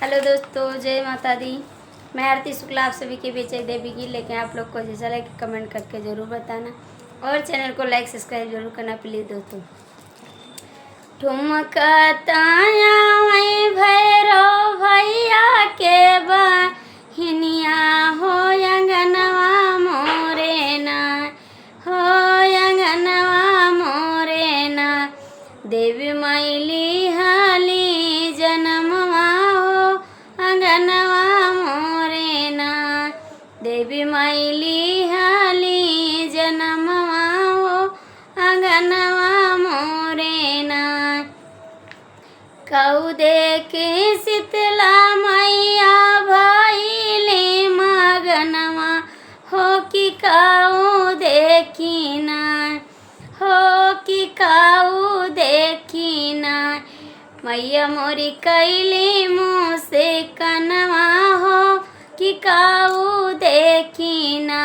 Hello दोस्तों, जय माता दी। मैं आरती शुक्ला आप सभी के बीच एक देवी की लेकिन आप लोग को जैसा लगे कमेंट करके ज़रूर बताना और चैनल को लाइक सब्सक्राइब जरूर करना प्लीज़ दोस्तों। ठुमका ताया वही भैरव भैया के बहिनिया हो अंगनवा मोरे ना, हो अंगनवा मोरे ना। देवी मैली हाली जनमवा हो अंगनवा मोरे ना। देवी मैली हाली जनमवा हो अंगनवा मोरे ना। कऊ देखे शीतला मैया भइले मगनवा हो कि काऊ देखी ना, हो कि काऊ देखी ना। मैया मोरी कैली मुँह से कनवा हो कि काऊ देखी ना।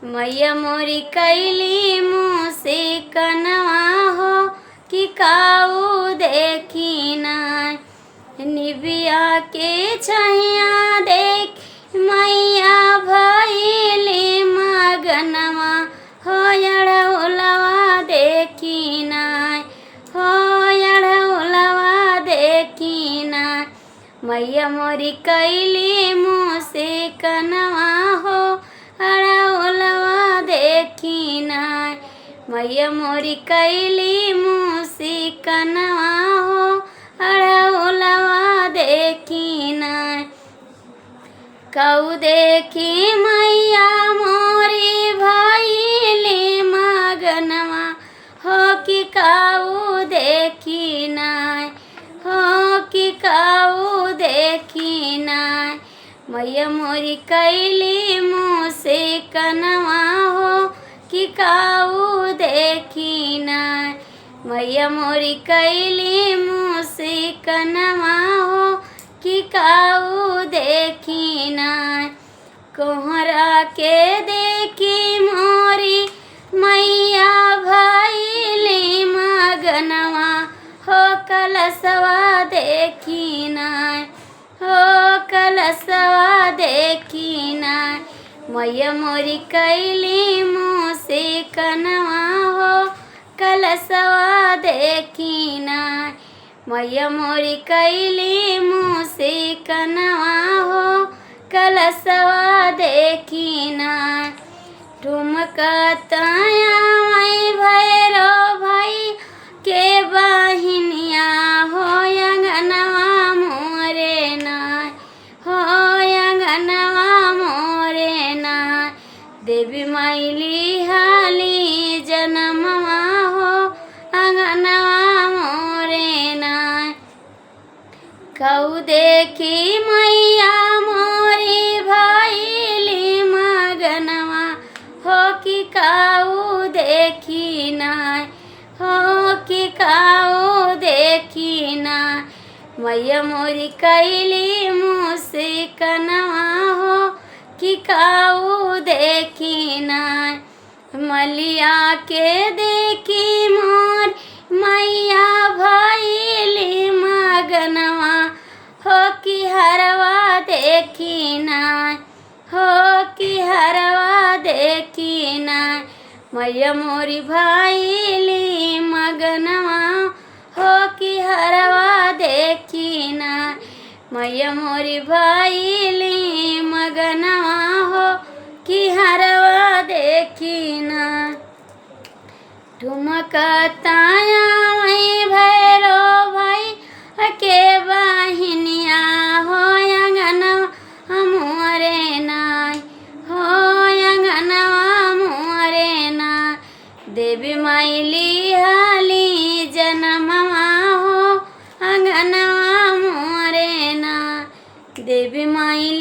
मैया मोरी कैली मुँह से कनवा हो कि काऊ देखी ना। निबिया के छैया देख मैया भइले मगनवा हो अड़ौलवा देखी ना, हो अड़ौलवा देखी ना। मैया मोरी कैली मुँह से कनवा हो अड़ौलवा देखी ना। मैया मोरी कैली मुँह से कनवा हो अड़ौलवा देखी ना। कऊ देखी मैया मोरी भइले मगनवा हो कि काऊ देखी ना, हो कि काऊ देखी ना। मैया मोरी कैली मुँह से कनवा हो कि काऊ देखी ना। मैया मोरी कैली मुँह से कनवा हो कि काऊ देखी ना। कोहरा के देखी मोरी मैया भइले मगनवा हो कलशवा देखी ना, हो कलशवा देखी ना। मैया मोरी कैली मुँह से कनवा हो कलशवा देखी ना। मैया मोरी कैली मुँह से कनवा हो कलशवा देखी ना। ठुमका ताया वही भैरव भाई के बहिनिया हो अंगनवा मोरे ना, हो अंगनवा मोरे ना। देवी मैली हाली जनमवा हो अंगनवा मोरे ना। कऊ देखी मैया मोरी भइली मगनवा हो कि काऊ देखी ना, हो कि काऊ देखी ना। मैया मोरी कैली मुँह से कनवा हो कि काऊ देखी ना। मलिया के देखी मोर मैया भइली मगनवा हो कि हरवा देखी ना, हो कि हरवा देखी ना। मैया मोरी भइली मगनवा हो कि हरवा देखी ना। मैया मोरी भइली मगनवा हो कि हरवा देखी ना। ठुमका ताया वही भैरव भाई के बहिनिया हो अंगनवा मोरे ना, हो अंगनवा मोरे ना। देवी मैली हाली जनमवा हो अंगनवा मोरे ना। देवी मैली